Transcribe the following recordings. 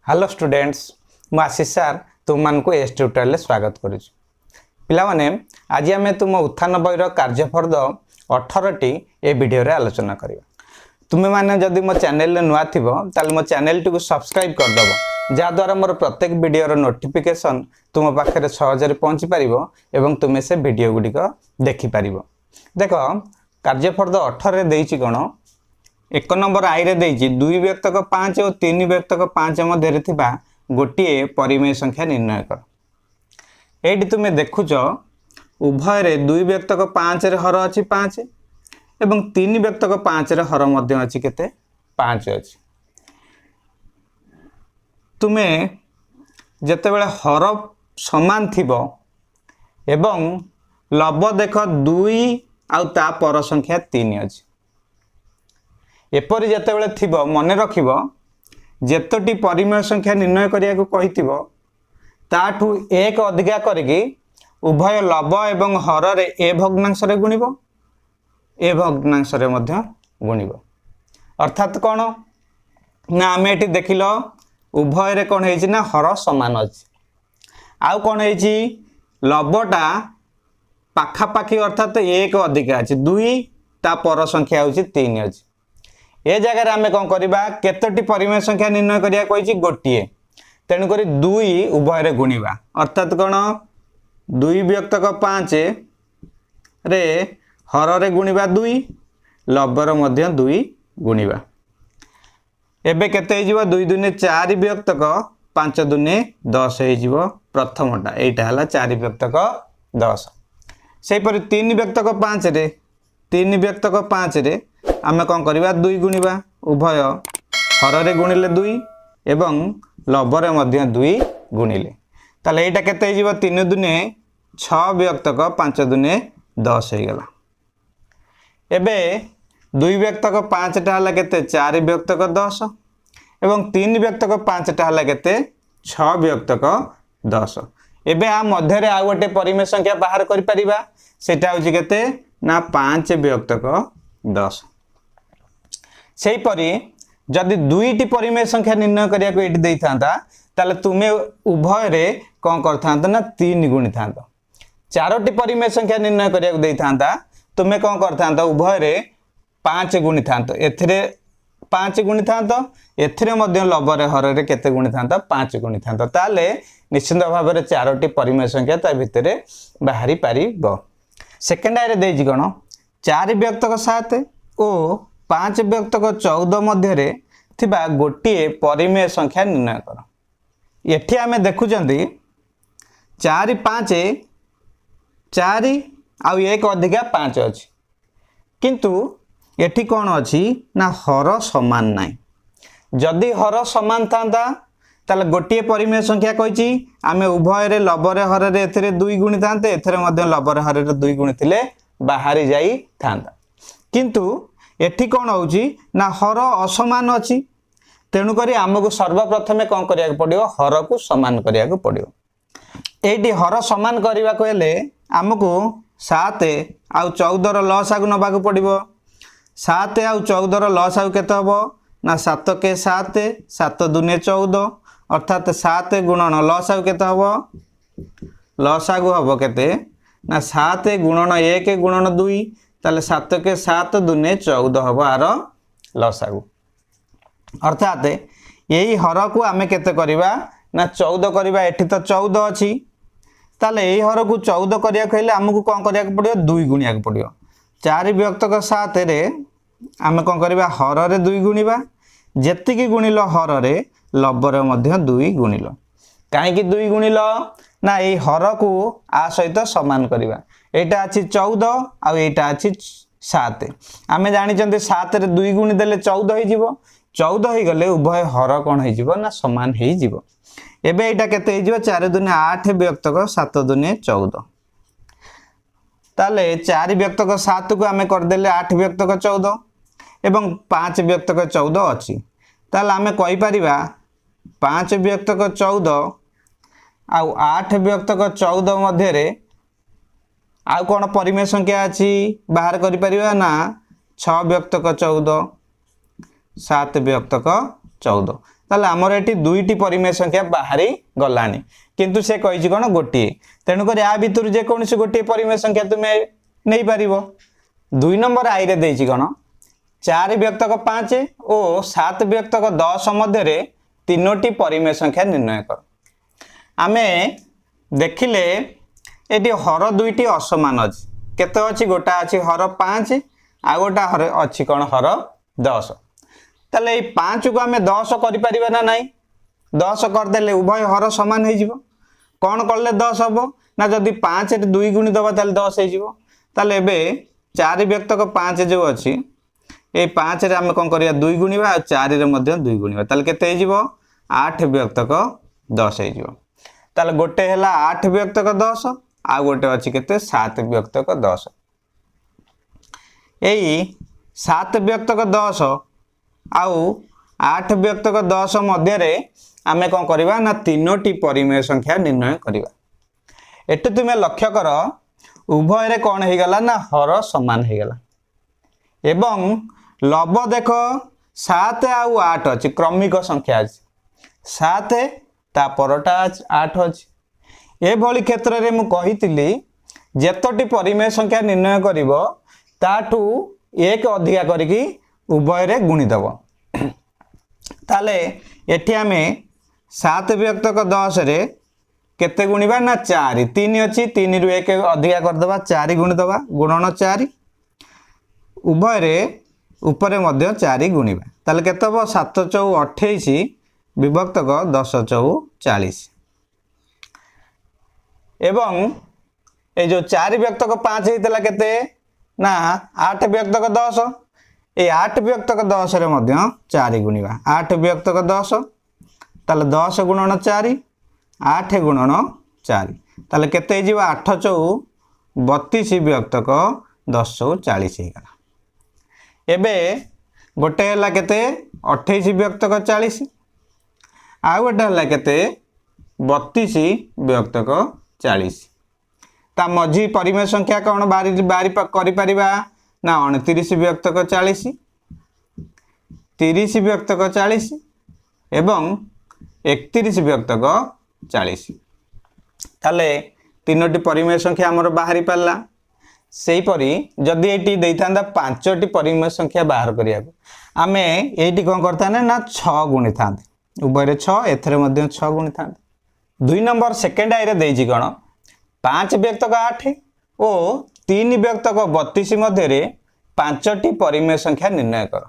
Hello students मु आशीष sir तुम मान को एस ट्यूटोरियल स्वागत करुछु। पिला माने आज आम तुम उत्थान बहिर कार्य फर्द 18 टी ए वीडियो रे आलोचना करिया। तुमे माने जदि मो चैनल नुआ थिबो ताले मो चैनल टी को सब्सक्राइब कर दबो जा द्वारा मोर प्रत्येक वीडियो रो नोटिफिकेशन तुम पाखरे सहजरे पहुंची परिबो एवं तुमे से वीडियो गुडी को देखि परिबो। देखो कार्य फर्द 18 रे देइछि कोन एक नंबर आई रे देइछि 2 व्यक्तक 5 और 3 व्यक्तक 5 मध्य थिबा गोटे परिमेय संख्या निर्णय कर। एठी तुमे देखुचो उभय रे 2 व्यक्तक 5 रे हर अछि 5 एवं 3 व्यक्तक 5 रे हर मध्य अछि केते 5 अछि। तुमे जते बेले हर समान थिबो एवं लब देख 2 आउ ता पर संख्या 3 अछि एपरि जते बेले थिबो मने रखिबो जेतोटी परिमेय संख्या निर्णय करिया को कहितिबो ताठू एक अधिका करिकि उभय लब एवं हर रे ए भग्नांश रे गुणिबो ए भग्नांश रे मध्य गुणिबो। अर्थात कोन ना आमे एठी देखिलो उभय रे कोन हेछि ना हर समान अछि आउ कोन हेछि लबटा पाखा पाखी अर्थात एक अधिका अछि 2 ता पर संख्या होछि 3 अछि। ए जगह आमे कौन करिबा केतोटी परिमेय संख्या निर्णय करिया कहिछि गोटिए तेनु करी 2 उभय रे गुणिबा अर्थात कोन 2 व्यक्तक 5 रे हर रे गुणिबा 2 लबर मध्य 2 गुणिबा एबे केते हे जिवो 2 दुने 4 व्यक्तक 5 दुने 10 हे जिवो प्रथमटा एटा हला 4 व्यक्तक 10 सेहि परि 3 व्यक्तक 5 रे 3 व्यक्तक 5 रे आमे कौन करिबा 2 गुणिबा उभय हर रे गुणिले 2 एवं लबरे मध्य 2 गुणिले ताले एटा केते हे जिवो 3 दुने 6 व्यक्तक 5 दुने 10 हे गला। एबे 2 व्यक्तक 5 टा हला केते 4 व्यक्तक 10 एवं 3 व्यक्तक 5 टा हला केते 6 व्यक्तक 10। एबे आ मध्य रे आ गोटे परिमेय संख्या बाहर करि परिबा सेटा होछि केते ना 5 व्यक्तक 10। सेही परि जदि 2टी परिमेय संख्या निर्णय करिया को एठी देई थांता ताले तुमे उभय रे कोन करथांत ना 3 गुणी थांत। 4टी परिमेय संख्या निर्णय करिया को देई थांता तुमे कोन करथांत उभय रे 5 गुणी थांत एथिरे 5 गुणी थांत एथिरे मध्य लबरे हर रे केते गुणी थांत 5 गुणी थांत ताले निश्चित भाव रे 4टी परिमेय संख्या ता भितरे बाहरी पारिबो। सेकंड आइ रे देइछि कोन 4 व्यक्तक 7 ओ 5 व्यक्तक 14 मध्य रे थिबा गोटे परिमेय संख्या निर्णय कर। एठी आमे देखुचंदी 4 5 4 आउ एक अधिका 5 अछि किंतु एठी कोन अछि ना हर समान नाही। जदि हर समान थांदा ताले गोटे परिमेय संख्या कहिछि आमे उभय रे लबरे हर रे एथिरे 2 गुणी थांते एथिरे मध्य लबरे हर रे 2 गुणी थिले बाहरी जाई थांदा किंतु एठी कोन होउची ना हर असमान अछि तेनु करी हमकु सर्वप्रथमे कोन करिया को पडियो हर को समान करिया को पडियो। एठी हर समान करिवा को हेले हमकु 7 आउ 14 रो लसागु नबा को पडिबो 7 आउ 14 रो लसागु केते हबो ना 7 के 7 7 दुने 14 अर्थात 7 गुणन लसागु केते हबो लसागु हबो केते ना 7 गुणन 1 गुणन 2 ताले 7 के 7 दुने 14 हबो आरो लसागु अर्थात एही हर को आमे केते करिबा ना 14 करिबा एठी तो 14 अछि ताले एही हर को 14 करिया कहले हमकु कोन करिया को पडियो 2 गुणिया को पडियो 4 व्यक्तक 7 रे आमे कोन करिबा हर रे 2 गुणिबा जेति की गुणिलो हर रे लबर मध्य 2 गुणिलो काहे की 2 गुणिलो ना एही हर को आ सहित समान करिबा एटा अछि 14 आ एटा अछि 7 आमे जानि चंते 7 रे 2 गुणी देले 14 हे जिवो 14 हे गले उभय हर कोन हे जिवो ना समान हे जिवो। एबे एटा केते हे जिवो 4 दुने 8 व्यक्तक 7 दुने 14 ताले 4 व्यक्तक 7 को आमे कर देले 8 व्यक्तक 14 एवं 5 व्यक्तक 14 अछि ताले आमे कहि परिबा 5 व्यक्तक 14 आ 8 व्यक्तक 14 मध्य रे आउ कोन परिमेय संख्या अछि बाहर करि परिबा ना 6 व्यक्तक 14 7 व्यक्तक 14 ताले आमर एटी दुईटी परिमेय संख्या बाहरी गलानी किंतु से कहिछि कोन गोटे तेणु कर या भितर जे कोनसी गोटे परिमेय संख्या तुमे नहीं पारिबो 2 नंबर आई रे देछि कोन 4 व्यक्तक 5 और 7 व्यक्तक 10 मध्य रे तीनोटी परिमेय संख्या निर्णय कर आमे देखिले एटी हर दुईटी असमान अछि केते अछि गोटा अछि हर 5 आ गोटा हर अछि कोन हर 10 ताले 5 को आमे 10 करि परिबा ना नाही 10 कर देले उभय हर समान हे जिवो कोन करले 10 हबो ना जदी 5 रे 2 गुणी दबा ताले 10 हे जिवो ताले एबे 4 व्यक्तक 5 जो अछि ए 5 रे आमे कोन करिया 2 गुणीबा आ 4 रे मध्ये 2 गुणीबा ताले केते हे जिवो 8 व्यक्तक 10 हे जिवो ताले गोटे हैला 8 व्यक्तक 10 आ गोटे अछि केते 7 व्यक्तक 10 एई 7 व्यक्तक 10 आउ 8 व्यक्तक 10 मध्य रे आमे कोन करिबा ना तीनोटी परिमेय संख्या निर्णय करिबा एटे तुमे लक्ष्य कर उभय रे कोन हे गला ना हर समान हे गला एवं लब देखो 7 आउ 8 अछि क्रमिक संख्या अछि 7 ता परटा 8 अछि ए भली क्षेत्र रे मु कहितली जेतोटी परिमेय संख्या निर्णय करिवो ताठू एक अधिका करिकी उभय रे गुणी दबो ताले एठी आमे 7 व्यक्तक 10 रे केते गुणीबा ना 4 3 अछि 3 रु 1 अधिका कर दबा 4 गुणी दबा गुणन 4 उभय रे ऊपर मध्य 4 गुणीबा ताले केते हो 7 चौ 28 विभक्तक 10 चौ 40 एवं ए जो 4 व्यक्तक 5 हेतला केते ना 8 व्यक्तक 10 ए 8 व्यक्तक 10 रे मध्य 4 गुणीबा 8 व्यक्तक 10 ताले 10 गुणन 4 8 गुणन 4 ताले केते हे जिवा 8 चौ 32 व्यक्तक 10 चौ 40 हे गला एबे गोटे हला केते 28 व्यक्तक 40 आ गोटे हला केते 32 व्यक्तक 40 ता मझी परिमेय संख्या कोन बारी बारी करि परिबा ना 29 व्यक्तक 40 30 व्यक्तक 40 एवं 31 व्यक्तक 40 ताले तीनोटी परिमेय संख्या हमर बाहरी पाला सेही परी जदी एटी देइथांदा पांचटी परिमेय संख्या बाहर करिया आमे एटी कोन करथाने ना 6 गुणी थांदे उभय रे 6 एथरे मध्ये 6 गुणी थांदे 2 नंबर सेकंड आई रे देइजी कोन 5 व्यक्तक 8 और 3 व्यक्तक 32 मध्य रे पांचटी परिमेय संख्या निर्णय कर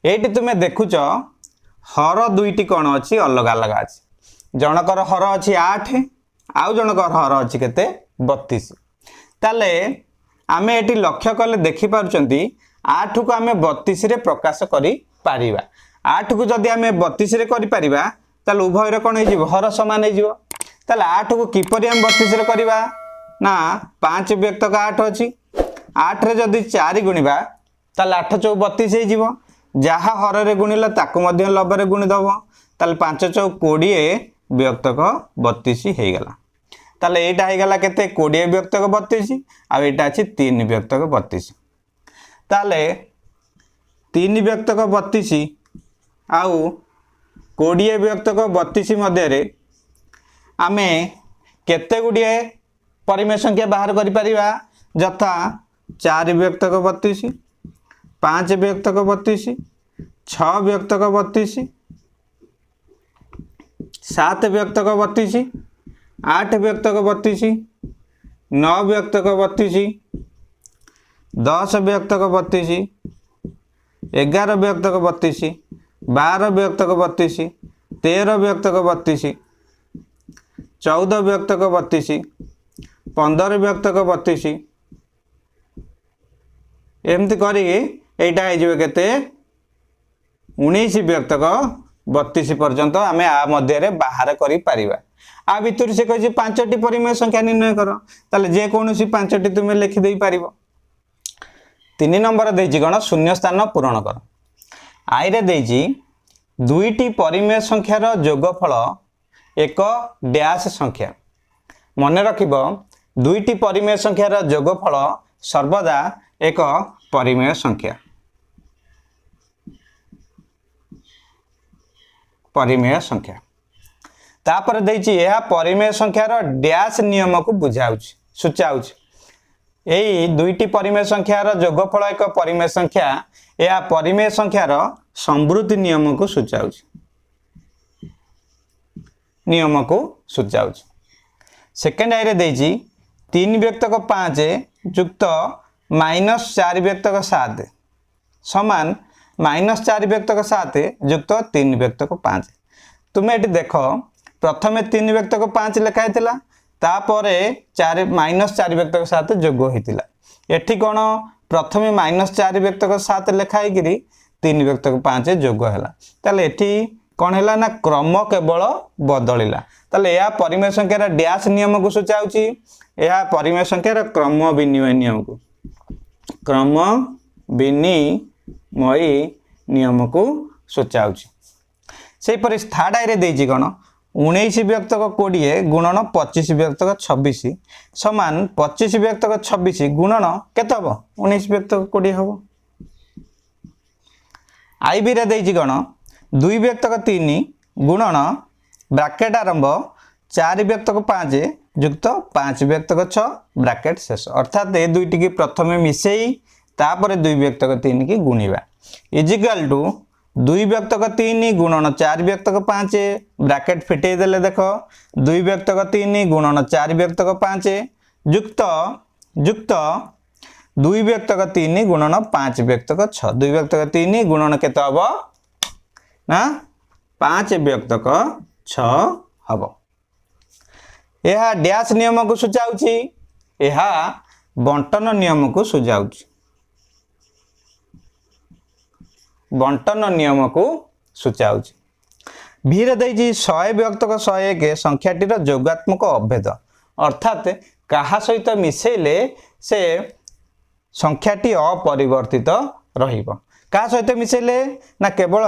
एटी तुमे देखुच हर दुईटी कोन अछि अलग अलग अछि जनकर हर अछि 8 आउ जनकर हर अछि केते 32 ताले आमे एटी लक्ष्य कले देखि पारुचंती 8 को आमे 32 रे प्रकाश करि पारिबा 8 को जदी आमे 32 रे करि पारिबा ताले उभय रे कोन हे जिवो हर समान हे जिवो ताले 8 को किपरि हम 32 रे करिबा ना 5 व्यक्तक 8 अछि 8 रे जदी 4 गुणीबा ताले 8 चौ 32 हे जिवो जहा हर रे गुणिला ताको मध्ये लब रे गुणी दबो ताले 5 चौ 20 व्यक्तक 32 हे गला ताले एटा हे गला केते 20 व्यक्तक 32 आ एटा अछि 3 व्यक्तक 32 ताले 3 व्यक्तक 32 आउ 20 व्यक्तक 32 मध्य रे आमे केते गुडिए परिमेय संख्या बाहर करि परिबा जथा 4 व्यक्तक 32 5 व्यक्तक 32 6 व्यक्तक 32 7 व्यक्तक 32 8 व्यक्तक 32 9 व्यक्तक 32 10 व्यक्तक 32 11 व्यक्तक 32 12 व्यक्तक 32 13 व्यक्तक 32 14 व्यक्तक 32 15 व्यक्तक 32 एमती करी एटा हे जिवे केते 19 व्यक्तक 32 पर्यंत आमे आ मध्य रे बाहर करि परिबा आ भितर से कहि पांचटी परिमेय संख्या निर्णय करो ताले जे कोनोसी पांचटी तुमे लिखि देई पारिबो 3 नंबर देजी गण शून्य स्थान पूरण कर आई रे देजी दुईटी परिमेय संख्यार जोगफल एक डैश संख्या मन रखिबो दुईटी परिमेय संख्यार जोगफल सर्वदा एक परिमेय संख्या परिमेय संख्या तापर देछि यह परिमेय संख्यार डैश नियम को बुझाउछि सूचाउछि एई दुईटी परिमेय संख्यार जोगफल एक परिमेय संख्या यह परिमेय संख्यार संवृत्ति नियम को सूचाउछि सेकेंड आई रे देछि 3 व्यक्तक 5 युक्त -4 व्यक्तक 7 समान -4 व्यक्तक 7 युक्त 3 व्यक्तक 5 तुम ये देख प्रथमे 3 व्यक्तक 5 लिखा होता तापर -4 व्यक्तक 7 जोग होता एठी कौन प्रथमे -4 व्यक्तक 7 लिखाई 3 व्यक्तक 5 जोग है ताले एठी कौन है ना क्रम केवल बदलिला ताले यह परिमेय संख्यार डैश नियम को सूचाउछि यह परिमेय संख्यार क्रम विनिमय नियम को नियम को सूचाउछि सेपरि थर्ड आई रे देछि कोन 19 व्यक्तक 20 गुणन 25 व्यक्तक 26 समान 25 व्यक्तक 26 गुणन केते हबो 19 व्यक्तक 20 हबो आई बी रे देछि कोन 2 व्यक्तक 3 गुणन ब्रैकेट आरंभ 4 व्यक्तक 5 युक्त 5 व्यक्तक 6 ब्रैकेट शेष अर्थात ए दुईटी की प्रथमे मिसेई तापर 2 व्यक्तक 3 की गुणिबा इजिकल टू 2 व्यक्तक 3 गुणन 4 व्यक्तक 5 ब्रैकेट फिटे देले देखो 2 व्यक्तक 3 गुणन 4 व्यक्तक 5 युक्त 2 व्यक्तक 3 गुणन 5 व्यक्तक 6 2 व्यक्तक 3 गुणन केते हबो ना 5 व्यक्तक 6 हबो यह डैश नियम को सूचाउछि यह बंटन नियम को सूचाउछि भीरे देछि 100 व्यक्तक 101 संख्याटीर जोगात्मक अभेद अर्थात कहा सहित मिसेले से संख्याटी अपरिवर्तित रहिबो कहा सहित मिसेले ना केवल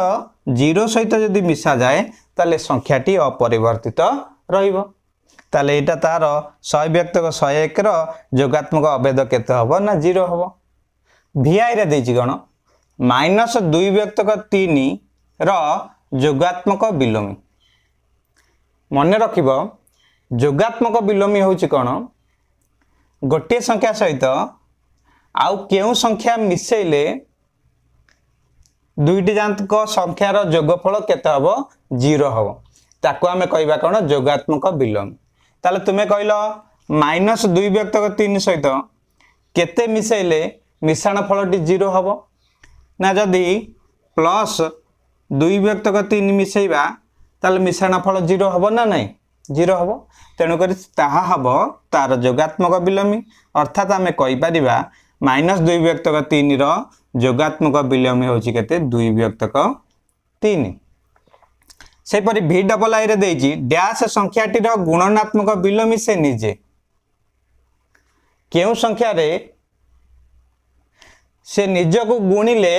0 सहित यदि मिसा जाए ताले संख्याटी अपरिवर्तित रहिबो ताले एटा तार 100 व्यक्तक 101 रो जोगात्मक अभेद केते हबो ना 0 हबो VI रे देछि गण -2 व्यक्तक 3 रो जोगात्मक विलोमी मन रखिबो जोगात्मक विलोमी होछि कोन गोटे संख्या सहित आउ केउ संख्या मिसेले दुईटी जांक संख्यार जोगफल केते हबो 0 हबो ताको आमे कहबा कोन जोगात्मक विलोमी ताले तुमे कहलो -2 व्यक्तक 3 सहित केते मिसेले मिश्रण फलटी 0 हबो ना जदि +2 व्यक्तक 3 मिसेइबा ताले मिश्रण फल 0 हबो ना नहीं 0 हबो तेणु करी ताहा हबो तार जोगात्मक विलोमी अर्थात आमे कहि परिबा -2 व्यक्तक 3 रो जोगात्मक विलोमी होछि केते 2 व्यक्तक 3 सेपरि V डबल आई रे देछि डैश संख्याटीर गुणनात्मक विलोमी से निजे केउ संख्या रे से निज को गुणिले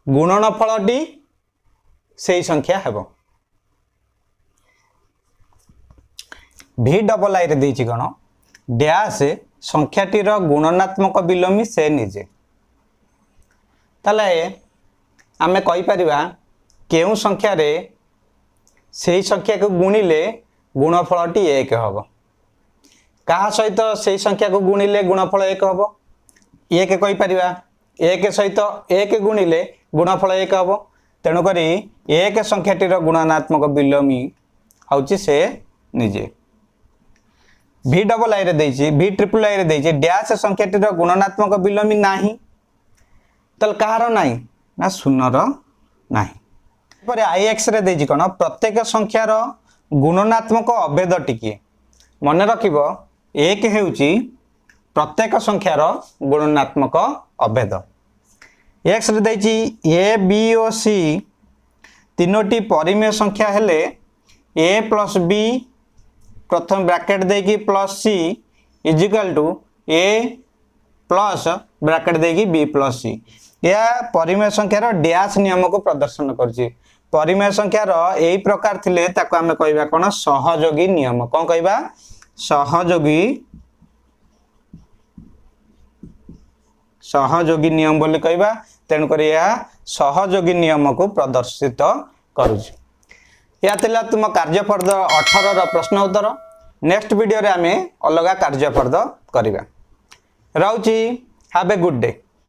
गुणनफलटी से संख्या हेबो V डबल आई रे देछि कोन डैश संख्याटीर गुणनात्मक विलोमी से निजे ताले आमे कहि परिबा केउ संख्या रे से संख्या को गुणिले गुणफलटी 1 हबो कहा सहित से संख्या को गुणिले गुणफल 1 हबो 1 कहि परिबा 1 सहित 1 गुणिले गुणफल 1 हबो तेणु करी 1 संख्याटीर गुणनात्मक विलोमी होछि से निजे V डबल आई रे देछि V ट्रिपल आई रे देछि डैश संख्याटीर गुणनात्मक विलोमी नाही तल कहार नाही ना शून्यर नाही पर IX रे देछि कोन प्रत्येक संख्यार गुणनात्मक अभेद टिके मन रखिबो 1 हेउछि प्रत्येक संख्यार गुणनात्मक अभेद X रे देछि A B और C तीनोटी परिमेय संख्या हेले A प्लस B प्रथम ब्रैकेट देकी plus C is equal to A plus bracket देकी B प्लस C यह परिमेय संख्यार डैश नियम को प्रदर्शन करछि परिमेय संख्यार एई प्रकार थिले ताको आमे कहबा कोन सहयोगी नियम कोन कहबा सहयोगी नियम बोली कहबा तेणुकर यह सहयोगी नियम को प्रदर्शित करुछि। या थिला तुम कार्यफर्द 18 प्रश्न उत्तर। नेक्स्ट वीडियो रे आमे अलगा कार्यफर्द करिबा। रहउछि। Have a good day.